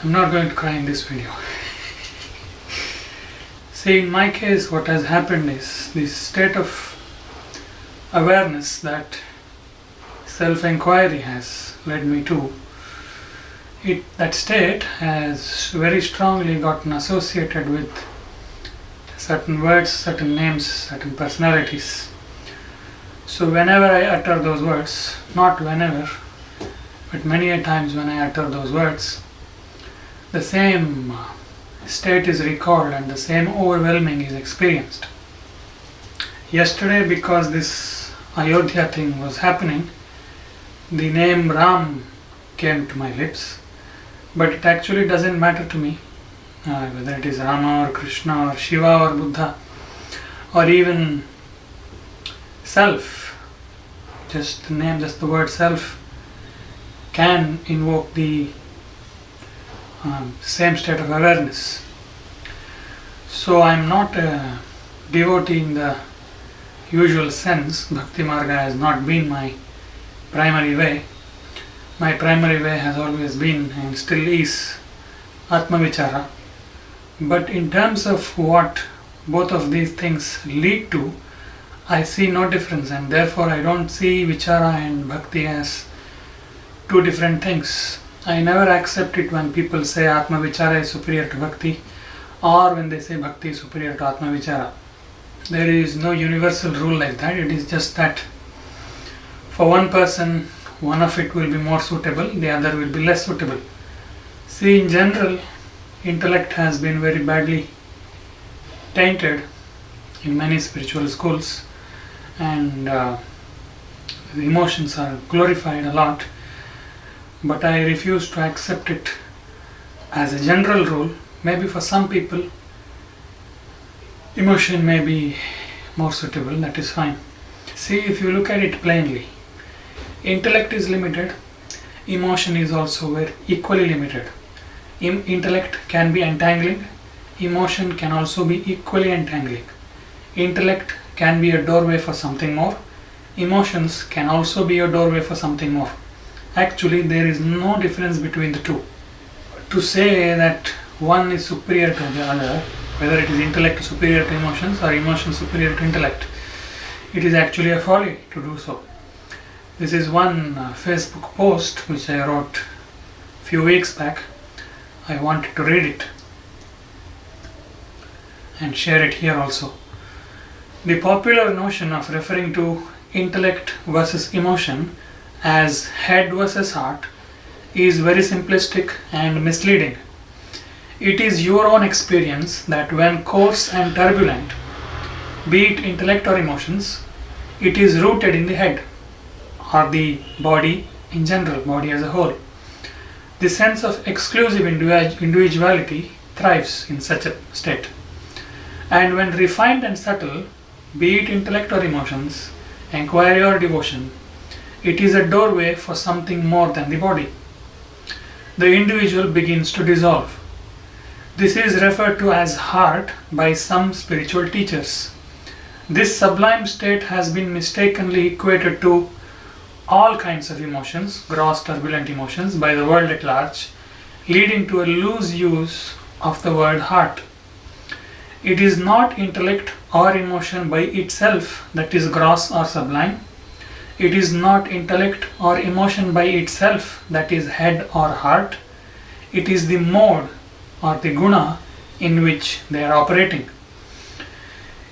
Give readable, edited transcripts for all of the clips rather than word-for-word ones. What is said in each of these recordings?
I'm not going to cry in this video. See, in my case, what has happened is this state of awareness that self-inquiry has led me to. That state has very strongly gotten associated with certain words, certain names, certain personalities. So whenever I utter those words, not whenever, but many a times when I utter those words, the same state is recalled and the same overwhelming is experienced. Yesterday, because this Ayodhya thing was happening, the name Ram came to my lips, but it actually doesn't matter to me whether it is Rama or Krishna or Shiva or Buddha or even self. Just the name, just the word self can invoke the same state of awareness. So I am not a devotee in the usual sense. Bhakti Marga has not been my primary way. My primary way has always been and still is Atma Vichara. But in terms of what both of these things lead to, I see no difference, and therefore I don't see Vichara and Bhakti as two different things. I never accept it when people say Atma Vichara is superior to Bhakti, or when they say Bhakti is superior to Atma Vichara. There is no universal rule like that. It is just that for one person, one of it will be more suitable, the other will be less suitable. See, in general, intellect has been very badly tainted in many spiritual schools, and the emotions are glorified a lot, but I refuse to accept it as a general rule. Maybe for some people emotion may be more suitable, that is fine. See, if you look at it plainly, intellect is limited, emotion is also very equally limited. Intellect can be entangling, emotion can also be equally entangling. Intellect can be a doorway for something more, emotions can also be a doorway for something more. Actually, there is no difference between the two. To say that one is superior to the other, whether it is intellect superior to emotions or emotion superior to intellect, it is actually a folly to do so. This is one Facebook post which I wrote a few weeks back. I wanted to read it and share it here also. The popular notion of referring to intellect versus emotion as head versus heart is very simplistic and misleading. It is your own experience that when coarse and turbulent, be it intellect or emotions, it is rooted in the head or the body in general, body as a whole. The sense of exclusive individuality thrives in such a state. And when refined and subtle, be it intellect or emotions, inquiry or devotion, it is a doorway for something more than the body. The individual begins to dissolve. This is referred to as heart by some spiritual teachers. This sublime state has been mistakenly equated to all kinds of emotions, gross turbulent emotions, by the world at large, leading to a loose use of the word heart. It is not intellect or emotion by itself that is gross or sublime. It is not intellect or emotion by itself that is head or heart. It is the mode or the guna in which they are operating.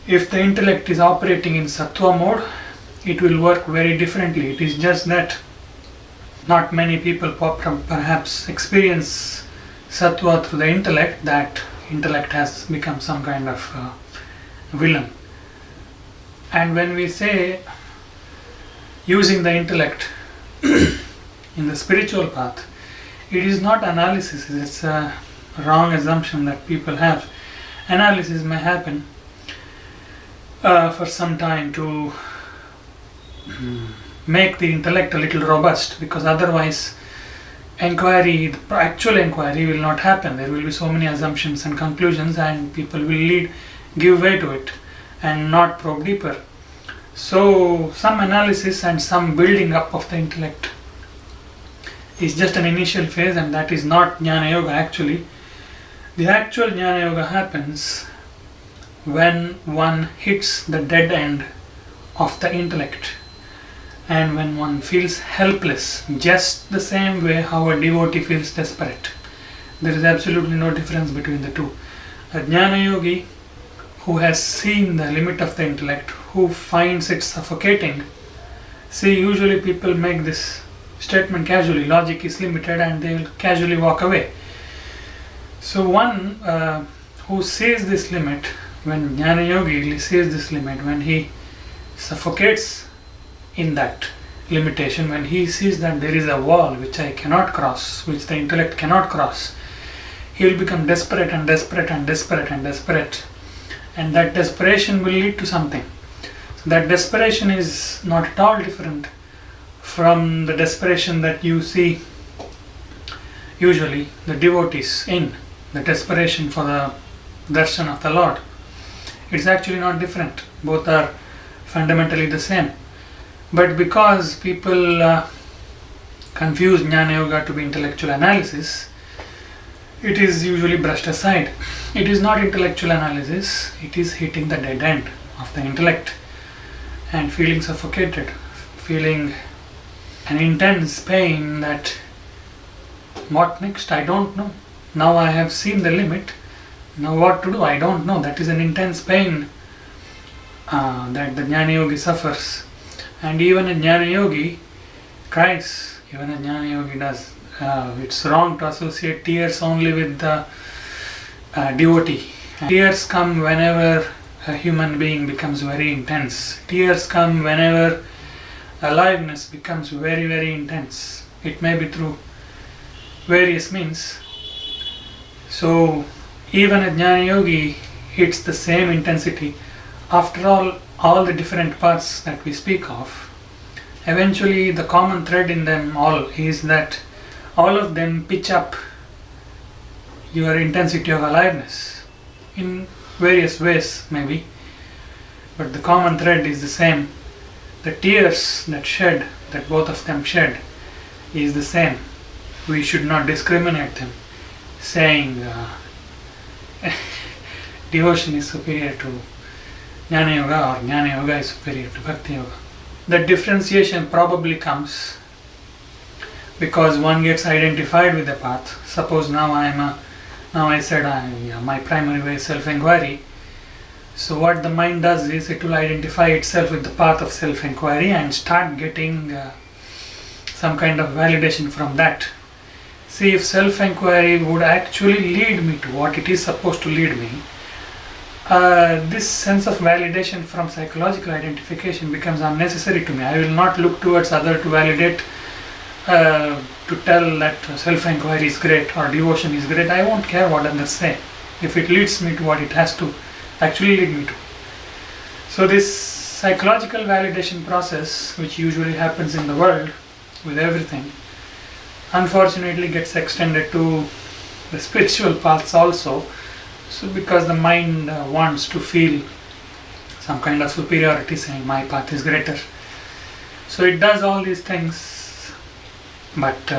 If the intellect is operating in sattva mode, it will work very differently. It is just that not many people perhaps experience sattva through the intellect, that intellect has become some kind of villain. And when we say using the intellect in the spiritual path, it is not analysis. It's a wrong assumption that people have. Analysis may happen for some time to make the intellect a little robust, because otherwise inquiry, the actual inquiry will not happen. There will be so many assumptions and conclusions, and people will give way to it and not probe deeper. So some analysis and some building up of the intellect is just an initial phase, and that is not Jnana Yoga actually. The actual Jnana Yoga happens when one hits the dead end of the intellect and when one feels helpless, just the same way how a devotee feels desperate. There is absolutely no difference between the two. A Jnana Yogi who has seen the limit of the intellect, who finds it suffocating. See, usually people make this statement casually, logic is limited, and they will casually walk away. So one who sees this limit, when Jnana Yogi sees this limit, when he suffocates in that limitation, when he sees that there is a wall which I cannot cross, which the intellect cannot cross, he will become desperate and desperate and desperate and desperate, and that desperation will lead to something. So that desperation is not at all different from the desperation that you see usually the devotees in, the desperation for the darshan of the Lord. It's actually not different. Both are fundamentally the same. But because people confuse Jnana Yoga to be intellectual analysis, it is usually brushed aside. It is not intellectual analysis, it is hitting the dead end of the intellect and feeling suffocated, feeling an intense pain that what next? I don't know. Now I have seen the limit. Now what to do? I don't know. That is an intense pain that the Jnana Yogi suffers. And even a Jnana Yogi cries. Even a Jnana Yogi does. It's wrong to associate tears only with the devotee. Tears come whenever a human being becomes very intense. Tears come whenever aliveness becomes very, very intense. It may be through various means. So even a Jnana Yogi hits the same intensity. After all the different paths that we speak of, eventually the common thread in them all is that all of them pitch up your intensity of aliveness in various ways maybe, but the common thread is the same. The tears that both of them shed is the same. We should not discriminate them, saying devotion is superior to Jnana Yoga or Jnana Yoga is superior to Bhakti Yoga. The differentiation probably comes because one gets identified with the path. Suppose now I said my primary way is self-inquiry. So what the mind does is it will identify itself with the path of self-inquiry and start getting some kind of validation from that. See, if self-inquiry would actually lead me to what it is supposed to lead me, this sense of validation from psychological identification becomes unnecessary to me. I will not look towards other to validate, to tell that self-inquiry is great or devotion is great. I won't care what others say if it leads me to what it has to actually lead me to. So this psychological validation process, which usually happens in the world with everything, unfortunately gets extended to the spiritual paths also. So because the mind wants to feel some kind of superiority, saying my path is greater. So it does all these things, but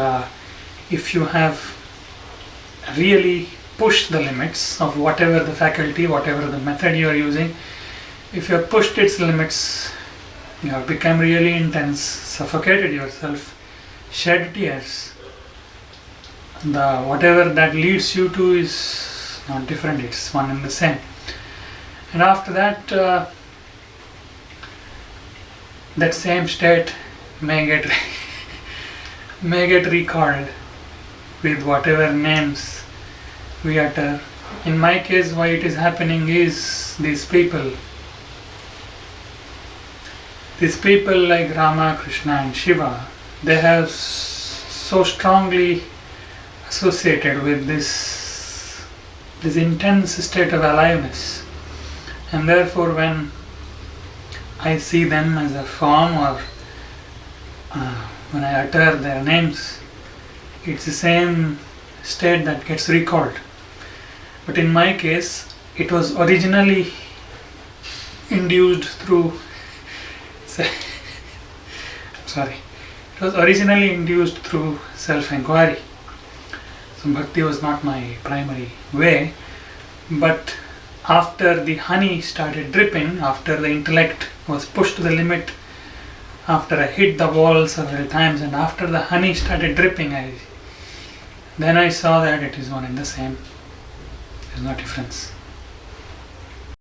if you have really pushed the limits of whatever the faculty, whatever the method you are using, if you have pushed its limits, you have become really intense, suffocated yourself, shed tears, whatever that leads you to is not different, it's one and the same. And after that, that same state may get recalled with whatever names we utter. In my case, why it is happening is these people like Rama, Krishna and Shiva, they have so strongly associated with this intense state of aliveness, and therefore when I see them as a form or when I utter their names, it's the same state that gets recalled. But in my case, it was originally induced through It was originally induced through self-inquiry. So bhakti was not my primary way, but after the honey started dripping, after the intellect was pushed to the limit, after I hit the wall several times, and after the honey started dripping, then I saw that it is one and the same. There is no difference.